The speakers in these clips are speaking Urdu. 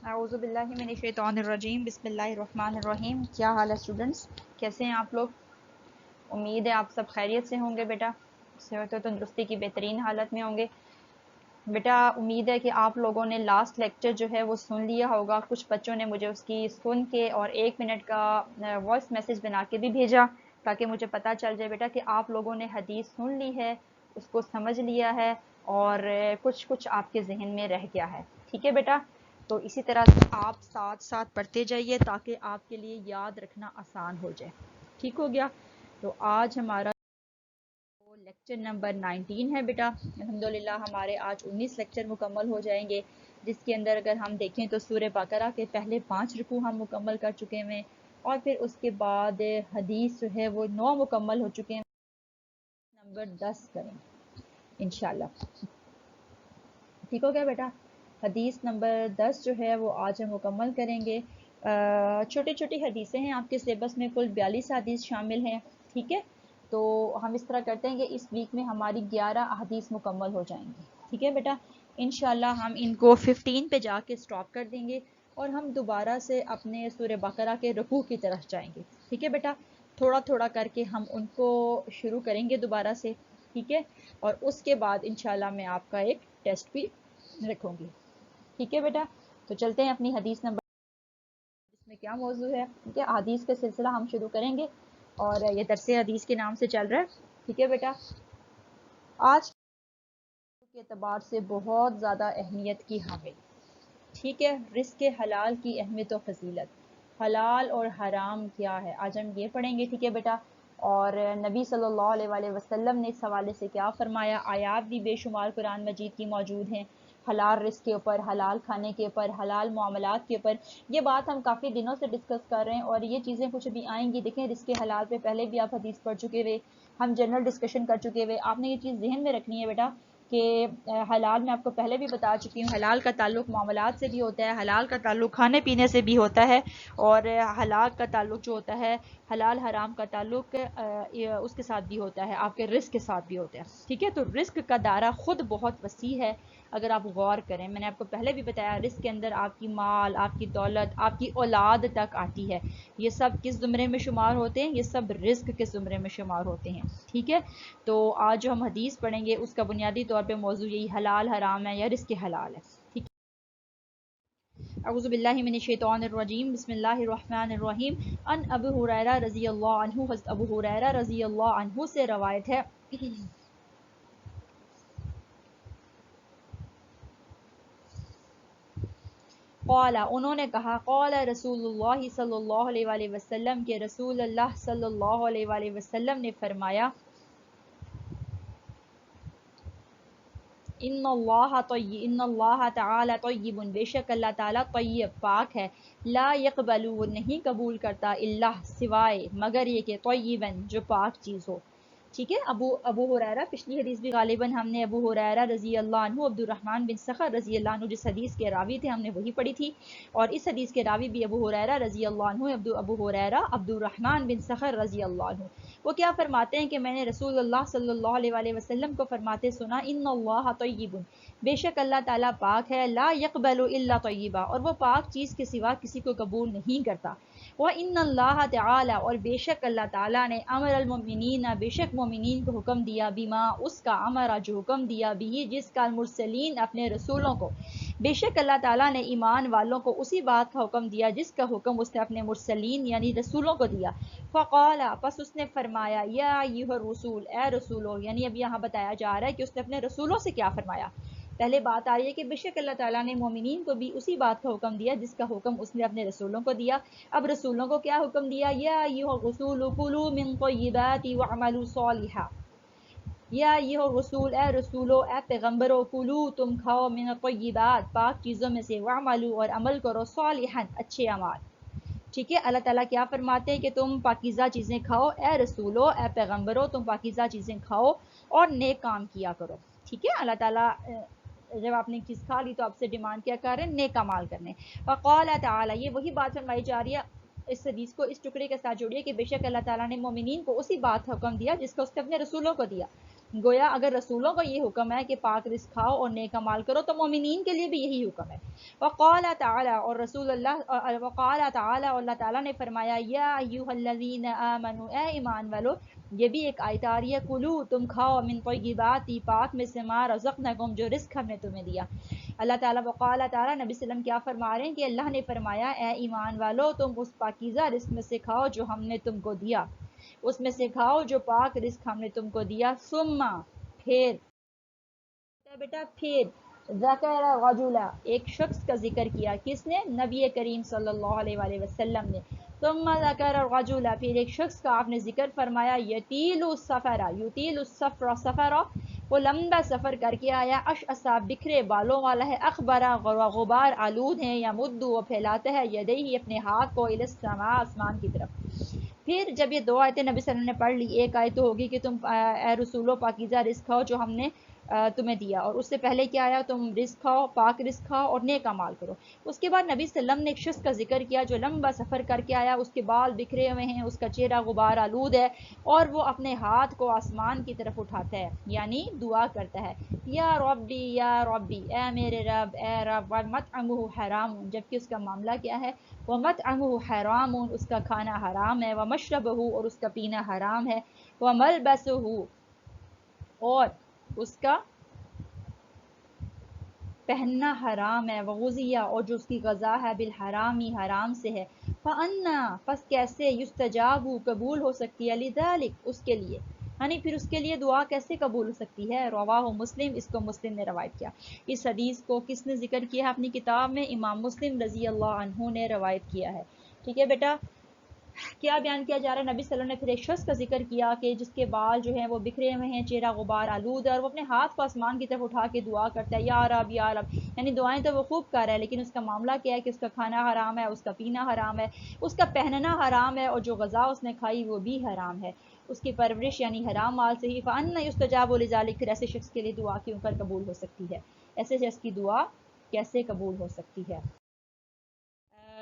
اعوذ باللہ من الشیطان الرجیم بسم اللہ الرحمن الرحیم۔ کیا حال ہے اسٹوڈنٹس، کیسے ہیں آپ لوگ؟ امید ہے آپ سب خیریت سے ہوں گے بیٹا، صحت و تندرستی کی بہترین حالت میں ہوں گے بیٹا۔ امید ہے کہ آپ لوگوں نے لاسٹ لیکچر جو ہے وہ سن لیا ہوگا۔ کچھ بچوں نے مجھے اس کی سن کے اور 1 منٹ کا وائس میسیج بنا کے بھی بھیجا تاکہ مجھے پتہ چل جائے بیٹا کہ آپ لوگوں نے حدیث سن لی ہے، اس کو سمجھ لیا ہے اور کچھ آپ کے ذہن میں رہ گیا ہے۔ ٹھیک ہے بیٹا، تو اسی طرح سے آپ ساتھ ساتھ پڑھتے جائیے تاکہ آپ کے لیے یاد رکھنا آسان ہو جائے۔ ٹھیک ہو گیا؟ تو آج ہمارا لیکچر نمبر 19 ہے بیٹا۔ الحمدللہ ہمارے آج 19 لیکچر مکمل ہو جائیں گے، جس کے اندر اگر ہم دیکھیں تو سورہ بقرہ کے پہلے 5 رکوع ہم مکمل کر چکے ہیں اور پھر اس کے بعد حدیث جو ہے وہ 9 مکمل ہو چکے ہیں، نمبر 10 کریں انشاءاللہ۔ ٹھیک ہو گیا بیٹا؟ حدیث نمبر 10 جو ہے وہ آج ہم مکمل کریں گے۔ چھوٹی چھوٹی حدیثیں ہیں، آپ کے سلیبس میں کل 42 حدیث شامل ہیں۔ ٹھیک ہے، تو ہم اس طرح کرتے ہیں کہ اس ویک میں ہماری 11 حدیث مکمل ہو جائیں گی۔ ٹھیک ہے بیٹا، انشاءاللہ ہم ان کو 15 پہ جا کے سٹاپ کر دیں گے اور ہم دوبارہ سے اپنے سورہ بقرہ کے رکوع کی طرف جائیں گے۔ ٹھیک ہے بیٹا، تھوڑا تھوڑا کر کے ہم ان کو شروع کریں گے دوبارہ سے۔ ٹھیک ہے، اور اس کے بعد انشاءاللہ میں آپ کا ایک ٹیسٹ بھی رکھوں گی۔ ٹھیک ہے بیٹا، تو چلتے ہیں اپنی حدیث نمبر، اس میں کیا موضوع ہے۔ ٹھیک ہے، حدیث کا سلسلہ ہم شروع کریں گے اور یہ درس حدیث کے نام سے چل رہا ہے۔ ٹھیک ہے بیٹا، آج کے اعتبار سے بہت زیادہ اہمیت کی حامل، ٹھیک ہے، رزق حلال کی اہمیت و فضیلت، حلال اور حرام کیا ہے، آج ہم یہ پڑھیں گے۔ ٹھیک ہے بیٹا، اور نبی صلی اللہ علیہ وآلہ وسلم نے اس حوالے سے کیا فرمایا، آیات بھی بے شمار قرآن مجید کی موجود ہیں حلال رزق کے اوپر، حلال کھانے کے اوپر، حلال معاملات کے اوپر۔ یہ بات ہم کافی دنوں سے ڈسکس کر رہے ہیں اور یہ چیزیں کچھ ابھی آئیں گی۔ دیکھیں، رزق حلال پہ پہلے بھی آپ حدیث پڑھ چکے ہوئے، ہم جنرل ڈسکشن کر چکے ہوئے۔ آپ نے یہ چیز ذہن میں رکھنی ہے بیٹا کہ حلال میں آپ کو پہلے بھی بتا چکی ہوں، حلال کا تعلق معاملات سے بھی ہوتا ہے، حلال کا تعلق کھانے پینے سے بھی ہوتا ہے، اور حلال کا تعلق جو ہوتا ہے، حلال حرام کا تعلق اس کے ساتھ بھی ہوتا ہے، آپ کے رزق کے ساتھ بھی ہوتا ہے۔ ٹھیک ہے، تو رزق کا دائرہ خود بہت وسیع ہے اگر آپ غور کریں۔ میں نے آپ کو پہلے بھی بتایا، رزق کے اندر آپ کی مال، آپ کی دولت، آپ کی اولاد تک آتی ہے۔ یہ سب کس زمرے میں شمار ہوتے ہیں؟ یہ سب رزق کے زمرے میں شمار ہوتے ہیں۔ ٹھیک ہے، تو آج جو ہم حدیث پڑھیں گے اس کا بنیادی طور پہ موضوع یہی حلال حرام ہے یا رزق حلال ہے۔ ٹھیک ہے، اعوذ باللہ من الشیطان الرجیم بسم اللہ الرحمن الرحیم۔ ان ابو ہریرہ رضی اللہ عنہ، حضرت ابو ہریرہ رضی اللہ عنہ سے روایت ہے، قال، انہوں نے کہا، قال رسول اللہ صلی اللہ علیہ وآلہ وسلم، کے رسول اللہ صلی اللہ علیہ وآلہ وسلم نے فرمایا، ان اللہ تعالی طیب، بے شک اللہ تعالی طیب پاک ہے، لا یقبل، وہ نہیں قبول کرتا، اللہ سوائے مگر یہ کہ طیبا، جو پاک چیز ہو۔ ٹھیک ہے، ابو ہریرہ، پچھلی حدیث بھی غالباً ہم نے ابو ہریرہ رضی اللہ عنہ، عبد الرحمن بن صخر رضی اللہ عنہ جس حدیث کے راوی تھے ہم نے وہی پڑھی تھی، اور اس حدیث کے راوی بھی ابو ہریرہ رضی اللہ عنہ، ابو ہریرہ عبد الرحمن بن صخر رضی اللہ عنہ۔ وہ کیا فرماتے ہیں کہ میں نے رسول اللہ صلی اللہ علیہ وآلہ وسلم کو فرماتے سنا، ان اللہ طیب، بے شک اللہ تعالیٰ پاک ہے، لا یقبل الا طیبا، اور وہ پاک چیز کے سوا کسی کو قبول نہیں کرتا، وَإِنَّ اللَّهَ تعالی، اور بے شک اللہ تعالیٰ نے، امر المؤمنین، بے شک مومنین کو حکم دیا، بما، اس کا، امرا، جو حکم دیا، بھی، جس کا، المرسلین، اپنے رسولوں کو، بے شک اللہ تعالیٰ نے ایمان والوں کو اسی بات کا حکم دیا جس کا حکم اس نے اپنے مرسلین یعنی رسولوں کو دیا۔ فقال، پس اس نے فرمایا، یا ایھا الرسول، اے رسولو، یعنی اب یہاں بتایا جا رہا ہے کہ اس نے اپنے رسولوں سے کیا فرمایا۔ پہلے بات آ رہی ہے کہ بے شک اللہ تعالیٰ نے مومنین کو بھی اسی بات کا حکم دیا جس کا حکم اس نے اپنے رسولوں کو دیا۔ اب رسولوں کو کیا حکم دیا، یا ایھا الرسول کلوا من طیبات واعملوا صالحا، یا یہ رسول، اے رسولو، اے پیغمبرو، کلو، تم کھاؤ، من الطیبات، پاک چیزوں میں سے، واعملوا، اور عمل کرو، صالحا، اچھے اعمال۔ ٹھیک ہے، اللہ تعالیٰ کیا فرماتے ہیں کہ تم پاکیزہ چیزیں کھاؤ، اے رسولو، اے پیغمبرو، تم پاکیزہ چیزیں کھاؤ اور نیک کام کیا کرو۔ ٹھیک ہے، اللہ تعالیٰ جب آپ نے چیز کھا لی تو آپ سے ڈیمانڈ کیا کر رہے ہیں، نیک اعمال کرنے۔ وقال تعالیٰ، یہ وہی بات فرمائی جا رہی ہے، اس حدیث کو اس ٹکڑے کے ساتھ جوڑیے کہ بے شک اللہ تعالیٰ نے مومنین کو اسی بات کا حکم دیا جس کا اس نے اپنے رسولوں کو دیا۔ گویا اگر رسولوں کا یہ حکم ہے کہ پاک رزق کھاؤ اور نیک مال کرو تو مومنین کے لیے بھی یہی حکم ہے. وقال تعالی اور رسول اللہ وقال تعالی اور اللہ تعالیٰ نے فرمایا یا ایھا الذین آمنوا اے ایمان والو. یہ بھی ایک آیت آ رہی ہے کلو تم کھاؤ من طیبات پاک میں سے ما رزقناکم جو رزق ہم نے تمہیں دیا. اللہ تعالیٰ وقال تعالیٰ نبی صلی اللہ علیہ وسلم کیا فرما رہے ہیں کہ اللہ نے فرمایا اے ایمان والو تم اس پاکیزہ رزق میں سے کھاؤ جو ہم نے تم کو دیا, اس میں سے کھاؤ جو پاک رزق ہم نے تم کو دیا. ثم پھر بیٹا پھر ذکر رجلا ایک شخص کا ذکر کیا, کس نے؟ نبی کریم صلی اللہ علیہ وآلہ وسلم نے. ثم ذکر رجلا پھر ایک شخص کا آپ نے ذکر فرمایا یطیل السفر یطیل السفر سفر وہ لمبا سفر کر کے آیا, اشعث بکھرے بالوں والا ہے, اخبرا غبار آلود ہے, یا مدو وہ پھیلاتا ہے یدیہ اپنے ہاتھ کو الی السماء آسمان کی طرف. پھر جب یہ دو آیتیں نبی صلی اللہ علیہ وسلم نے پڑھ لی, ایک آیت تو ہوگی کہ تم اے رسولو پاکیزہ رزق کھاؤ جو ہم نے تمہیں دیا, اور اس سے پہلے کیا آیا تم رزق کھاؤ پاک رزق کھاؤ اور نیک اعمال کرو. اس کے بعد نبی صلی اللہ علیہ وسلم نے ایک شخص کا ذکر کیا جو لمبا سفر کر کے آیا, اس کے بال بکھرے ہوئے ہیں, اس کا چہرہ غبار آلود ہے, اور وہ اپنے ہاتھ کو آسمان کی طرف اٹھاتا ہے یعنی دعا کرتا ہے یا ربی اے میرے رب اے رب. ومطعمہ حرام جبکہ اس کا معاملہ کیا ہے؟ ومطعمہ حرام اس کا کھانا حرام ہے, ومشربہ اور اس کا پینا حرام ہے, وملبسہ اور اس کا پہننا حرام ہے, وغذیہ اور جو اس کی غذا ہے بالحرامی حرام سے ہے. فَأَنَّا پس کیسے یستجاب قبول ہو سکتی ہے لذالک اس کے لیے, یعنی پھر اس کے لیے دعا کیسے قبول ہو سکتی ہے؟ رواہ مسلم اس کو مسلم نے روایت کیا. اس حدیث کو کس نے ذکر کیا ہے اپنی کتاب میں؟ امام مسلم رضی اللہ عنہ نے روایت کیا ہے. ٹھیک ہے بیٹا, کیا بیان کیا جا رہا ہے؟ نبی صلی اللہ علیہ وسلم نے پھر ایک شخص کا ذکر کیا کہ جس کے بال جو ہیں وہ بکھرے ہوئے ہیں, چہرہ غبار آلود ہے, اور وہ اپنے ہاتھ کو آسمان کی طرف اٹھا کے دعا کرتا ہے یا رب یا رب, یعنی دعائیں تو وہ خوب کر رہا ہے لیکن اس کا معاملہ کیا ہے کہ اس کا کھانا حرام ہے, اس کا پینا حرام ہے, اس کا پہننا حرام ہے, اور جو غذا اس نے کھائی وہ بھی حرام ہے, اس کی پرورش یعنی حرام مال سے ہی. فَأَنَّ يُسْتَجَابُ لِذَلِكَ پھر ایسے شخص کے لیے دعا کیوں کر قبول ہو سکتی ہے؟ ایسے شخص کی دعا کیسے قبول ہو سکتی ہے؟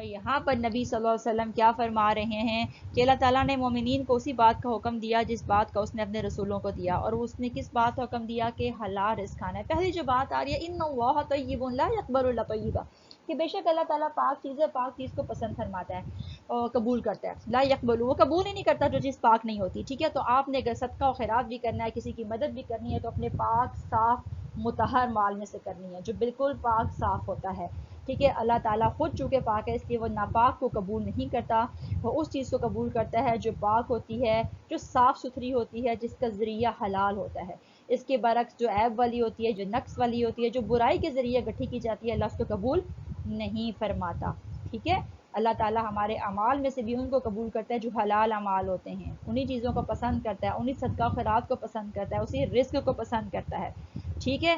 یہاں پر نبی صلی اللہ علیہ وسلم کیا فرما رہے ہیں کہ اللہ تعالیٰ نے مومنین کو اسی بات کا حکم دیا جس بات کا اس نے اپنے رسولوں کو دیا, اور اس نے کس بات کا حکم دیا کہ حلال رزق کھانا ہے. پہلی جو بات آ رہی ہے ان اللہ طیب لا یقبل الا طیبا, کہ بے شک اللہ تعالیٰ پاک چیز ہے, پاک چیز کو پسند فرماتا ہے اور قبول کرتا ہے. لا یقبل وہ قبول ہی نہیں کرتا جو چیز پاک نہیں ہوتی. ٹھیک ہے, تو آپ نے اگر صدقہ و خیرات بھی کرنا ہے, کسی کی مدد بھی کرنی ہے, تو اپنے پاک صاف مطہر مال میں سے کرنی ہے جو بالکل پاک صاف ہوتا ہے. ٹھیک ہے, اللہ تعالیٰ خود چونکہ پاک ہے اس لیے وہ ناپاک کو قبول نہیں کرتا, وہ اس چیز کو قبول کرتا ہے جو پاک ہوتی ہے, جو صاف ستھری ہوتی ہے, جس کا ذریعہ حلال ہوتا ہے. اس کے برعکس جو عیب والی ہوتی ہے, جو نقص والی ہوتی ہے, جو برائی کے ذریعے گٹھی کی جاتی ہے, اللہ اس کو قبول نہیں فرماتا. ٹھیک ہے, اللہ تعالیٰ ہمارے اعمال میں سے بھی ان کو قبول کرتا ہے جو حلال اعمال ہوتے ہیں, انہی چیزوں کو پسند کرتا ہے, انہی صدقہ و خیرات کو پسند کرتا ہے, اسی رزق کو پسند کرتا ہے. ٹھیک ہے,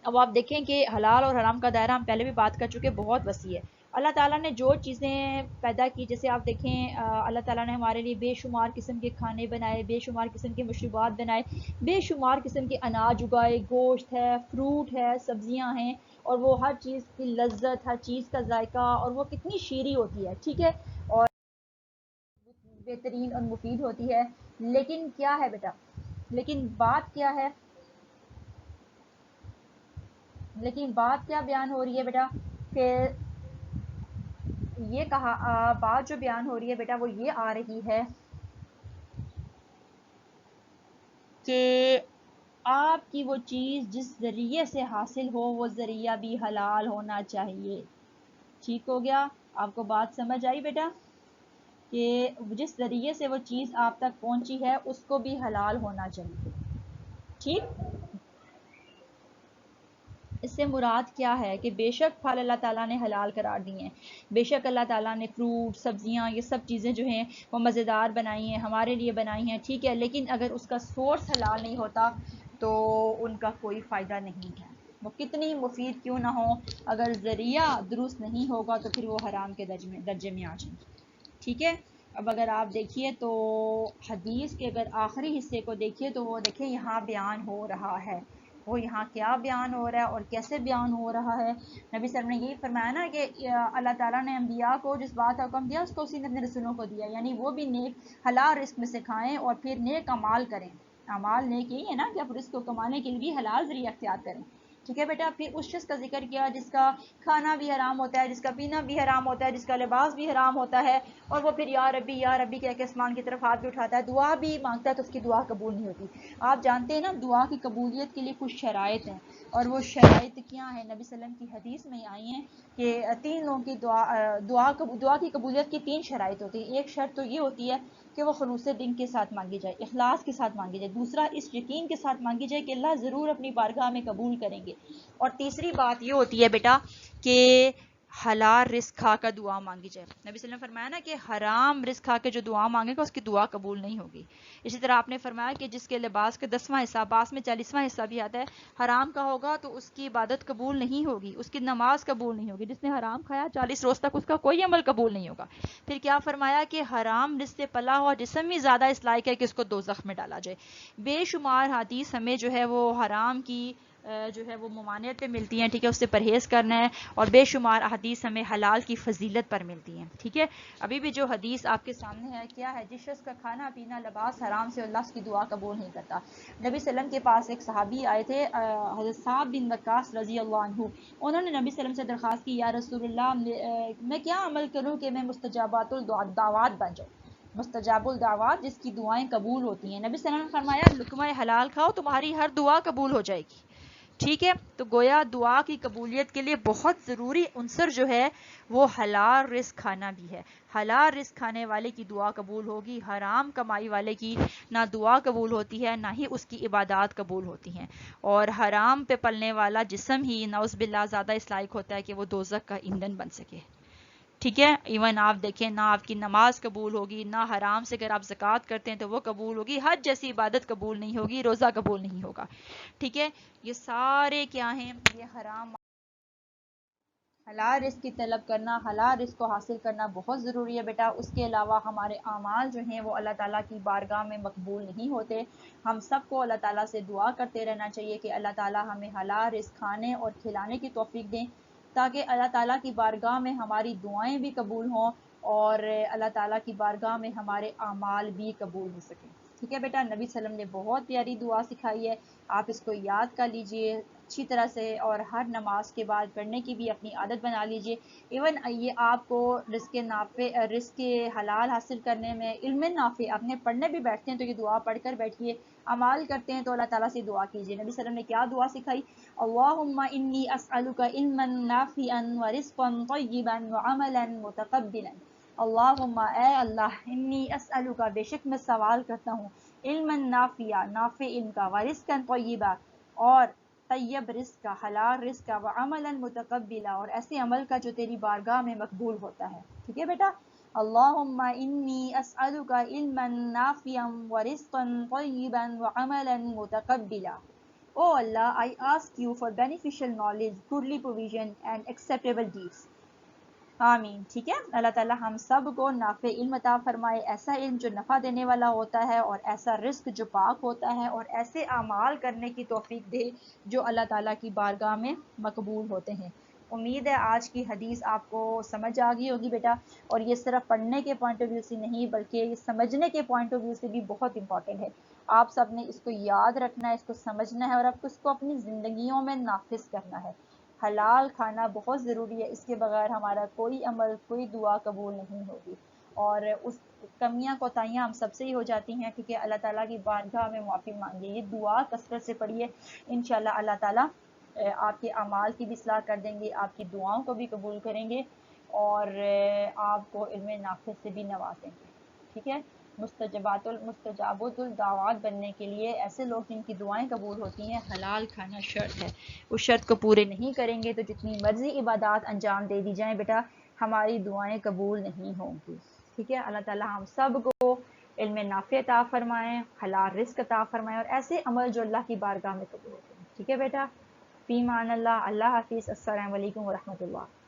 اب آپ دیکھیں کہ حلال اور حرام کا دائرہ ہم پہلے بھی بات کر چکے, بہت وسیع ہے. اللہ تعالیٰ نے جو چیزیں پیدا کی, جیسے آپ دیکھیں اللہ تعالیٰ نے ہمارے لیے بے شمار قسم کے کھانے بنائے, بے شمار قسم کے مشروبات بنائے, بے شمار قسم کے اناج اگائے, گوشت ہے, فروٹ ہے, سبزیاں ہیں, اور وہ ہر چیز کی لذت, ہر چیز کا ذائقہ, اور وہ کتنی شیریں ہوتی ہے. ٹھیک ہے, اور بہترین اور مفید ہوتی ہے. لیکن کیا ہے بیٹا, لیکن بات کیا ہے, لیکن بات کیا بیان ہو رہی ہے بیٹا کہ یہ کہا بات جو بیان ہو رہی ہے بیٹا وہ یہ آ رہی ہے کہ آپ کی وہ چیز جس ذریعے سے حاصل ہو وہ ذریعہ بھی حلال ہونا چاہیے. ٹھیک ہو گیا, آپ کو بات سمجھ آئی بیٹا کہ جس ذریعے سے وہ چیز آپ تک پہنچی ہے اس کو بھی حلال ہونا چاہیے. ٹھیک, اس سے مراد کیا ہے کہ بے شک پھل اللہ تعالیٰ نے حلال قرار دیے ہیں, بے شک اللہ تعالیٰ نے فروٹ, سبزیاں, یہ سب چیزیں جو ہیں وہ مزیدار بنائی ہیں, ہمارے لیے بنائی ہیں. ٹھیک ہے, لیکن اگر اس کا سورس حلال نہیں ہوتا تو ان کا کوئی فائدہ نہیں ہے, وہ کتنی مفید کیوں نہ ہو, اگر ذریعہ درست نہیں ہوگا تو پھر وہ حرام کے درجے میں آ جائیں. ٹھیک ہے, اب اگر آپ دیکھیے تو حدیث کے اگر آخری حصے کو دیکھیے تو وہ دیکھیں یہاں بیان ہو رہا ہے, وہ یہاں کیا بیان ہو رہا ہے اور کیسے بیان ہو رہا ہے. نبی صلی اللہ علیہ وسلم نے یہی فرمایا نا کہ اللہ تعالیٰ نے انبیاء کو جس بات کا حکم دیا اس کو اسی نے اپنے رسولوں کو دیا, یعنی وہ بھی نیک حلال رزق میں سے کھائیں اور پھر نیک اعمال کریں. اعمال نیک یہی ہے نا کہ آپ رزق کو کمانے کے لیے بھی حلال ذریعہ اختیار کریں. ٹھیک ہے بیٹا. پھر اس شخص کا ذکر کیا جس کا کھانا بھی حرام ہوتا ہے, جس کا پینا بھی حرام ہوتا ہے, جس کا لباس بھی حرام ہوتا ہے, اور وہ پھر یا ربی کہہ کے آسمان کی طرف ہاتھ بھی اٹھاتا ہے, دعا بھی مانگتا ہے, تو اس کی دعا قبول نہیں ہوتی. آپ جانتے ہیں نا دعا کی قبولیت کے لیے کچھ شرائط ہیں, اور وہ شرائط کیا ہیں؟ نبی صلی اللہ علیہ وسلم کی حدیث میں آئی ہیں کہ 3 لوگوں کی دعا کی قبولیت کی 3 شرائط ہوتی ہیں. ایک شرط تو یہ ہوتی ہے کہ وہ خلوص دل کے ساتھ مانگی جائے, اخلاص کے ساتھ مانگی جائے. دوسرا, اس یقین کے ساتھ مانگی جائے کہ اللہ ضرور اپنی بارگاہ میں قبول کریں گے. اور تیسری بات یہ ہوتی ہے بیٹا کہ حلال رزق کھا کر دعا مانگی جائے. نبی صلی اللہ علیہ وسلم نے فرمایا نا کہ حرام رزق کھا کے جو دعا مانگے گا اس کی دعا قبول نہیں ہوگی. اسی طرح آپ نے فرمایا کہ جس کے لباس کا 10واں حصہ, بعض میں 40واں حصہ بھی آتا ہے, حرام کا ہوگا تو اس کی عبادت قبول نہیں ہوگی, اس کی نماز قبول نہیں ہوگی. جس نے حرام کھایا 40 روز تک اس کا کوئی عمل قبول نہیں ہوگا. پھر کیا فرمایا کہ حرام رزق سے پلا ہوا جسم ہی زیادہ اس لائق ہے کہ اس کو دوزخ میں ڈالا جائے. بے شمار حدیث ہمیں جو ہے وہ حرام کی جو ہے وہ ممانعت پہ ملتی ہیں. ٹھیک ہے, اس سے پرہیز کرنا ہے. اور بے شمار حدیث ہمیں حلال کی فضیلت پر ملتی ہیں. ٹھیک ہے, ابھی بھی جو حدیث آپ کے سامنے ہے کیا ہے؟ جس شخص کا کھانا پینا لباس حرام سے, اللہ اس کی دعا قبول نہیں کرتا. نبی صلی اللہ علیہ وسلم کے پاس ایک صحابی آئے تھے, حضرت صاحب بن وقاص رضی اللہ عنہ. انہوں نے نبی صلی اللہ علیہ وسلم سے درخواست کی, یا رسول اللہ میں کیا عمل کروں کہ میں مستجابات الدعوات بن جاؤں. مستجاب الدعوات جس کی دعائیں قبول ہوتی ہیں. نبی صلی اللہ علیہ وسلم نے فرمایا لقمہ حلال کھاؤ, تمہاری ہر دعا قبول ہو جائے گی. ٹھیک ہے, تو گویا دعا کی قبولیت کے لیے بہت ضروری عنصر جو ہے وہ حلال رزق کھانا بھی ہے. حلال رزق کھانے والے کی دعا قبول ہوگی, حرام کمائی والے کی نہ دعا قبول ہوتی ہے نہ ہی اس کی عبادات قبول ہوتی ہیں. اور حرام پہ پلنے والا جسم ہی نعوذ باللہ زیادہ اس لائق ہوتا ہے کہ وہ دوزخ کا ایندھن بن سکے. ٹھیک ہے, ایون آپ دیکھیں نہ آپ کی نماز قبول ہوگی, نہ حرام سے اگر آپ زکوٰۃ کرتے ہیں تو وہ قبول ہوگی, حج جیسی عبادت قبول نہیں ہوگی, روزہ قبول نہیں ہوگا. ٹھیک ہے, یہ سارے کیا ہیں؟ یہ حرام. حلال رزق کی طلب کرنا, حلال رزق کو حاصل کرنا بہت ضروری ہے بیٹا. اس کے علاوہ ہمارے اعمال جو ہیں وہ اللہ تعالیٰ کی بارگاہ میں مقبول نہیں ہوتے. ہم سب کو اللہ تعالیٰ سے دعا کرتے رہنا چاہیے کہ اللہ تعالیٰ ہمیں حلال رزق کھانے اور کھلانے کی توفیق دیں, تاکہ اللہ تعالیٰ کی بارگاہ میں ہماری دعائیں بھی قبول ہوں اور اللہ تعالیٰ کی بارگاہ میں ہمارے اعمال بھی قبول ہو سکیں. ٹھیک ہے بیٹا, نبی صلی اللہ علیہ وسلم نے بہت پیاری دعا سکھائی ہے, آپ اس کو یاد کر لیجئے اچھی طرح سے, اور ہر نماز کے بعد پڑھنے کی بھی اپنی عادت بنا لیجئے. ایون یہ آپ کو رزق حلال حاصل کرنے میں علم نافع, اپنے پڑھنے بھی بیٹھتے ہیں تو یہ دعا پڑھ کر بیٹھیے, عمال کرتے ہیں تو اللہ تعالیٰ سے دعا کیجیے. نبی صلی اللہ علیہ وسلم نے کیا دعا سکھائی؟ اللہم انی اسألک علما نافعا ورزقا طیبا وعملا متقبلا. اللہم, اے اللہ, انی اسألک, بے شک میں سوال کرتا ہوں, علما نافعا, نافع علم کا, ورزقا طیبا, اور طیب رزق کا, حلال رزق کا, وعملا متقبلا, اور ایسے عمل کا جو تیری بارگاہ میں مقبول ہوتا ہے. ٹھیک ہے بیٹا, اللہم انی اسألک علما نافعا ورزقا طیبا وعملا متقبلا. Oh Allah, I ask you for beneficial knowledge, goodly provision and acceptable deeds. آمین. ٹھیک ہے, اللہ تعالیٰ ہم سب کو نافع علم عطا فرمائے, ایسا علم جو نفع دینے والا ہوتا ہے, اور ایسا رزق جو پاک ہوتا ہے, اور ایسے اعمال کرنے کی توفیق دے جو اللہ تعالیٰ کی بارگاہ میں مقبول ہوتے ہیں. امید ہے آج کی حدیث آپ کو سمجھ آ گئی ہوگی بیٹا, اور یہ صرف پڑھنے کے پوائنٹ آف ویو سے نہیں بلکہ یہ سمجھنے کے پوائنٹ آف ویو سے بھی بہت امپورٹنٹ ہے. آپ سب نے اس کو یاد رکھنا ہے, اس کو سمجھنا ہے, اور آپ کو اس کو اپنی زندگیوں میں نافذ کرنا ہے. حلال کھانا بہت ضروری ہے, اس کے بغیر ہمارا کوئی عمل, کوئی دعا قبول نہیں ہوگی. اور اس کمیاں کوتاہیاں ہم سب سے ہی ہو جاتی ہیں, کیونکہ اللہ تعالیٰ کی بارگاہ میں معافی مانگیے. یہ دعا کثرت سے پڑھیے, انشاءاللہ اللہ تعالیٰ آپ کے اعمال کی بھی اصلاح کر دیں گے, آپ کی دعاؤں کو بھی قبول کریں گے, اور آپ کو علم نافع سے بھی نوازیں گے. ٹھیک ہے, مستجاب الدعوات بننے کے لیے ایسے لوگ جن کی دعائیں قبول ہوتی ہیں, حلال کھانا شرط ہے. اس شرط کو پورے نہیں کریں گے تو جتنی مرضی عبادات انجام دے دی جائیں بیٹا, ہماری دعائیں قبول نہیں ہوں گی. ٹھیک ہے, اللہ تعالیٰ ہم سب کو علم نافع عطا فرمائیں, حلال رزق عطا فرمائیں, اور ایسے عمل جو اللہ کی بارگاہ میں قبول ہوتے ہیں. ٹھیک ہے بیٹا, فی امان اللہ. اللہ حافظ. السلام علیکم ورحمۃ اللہ.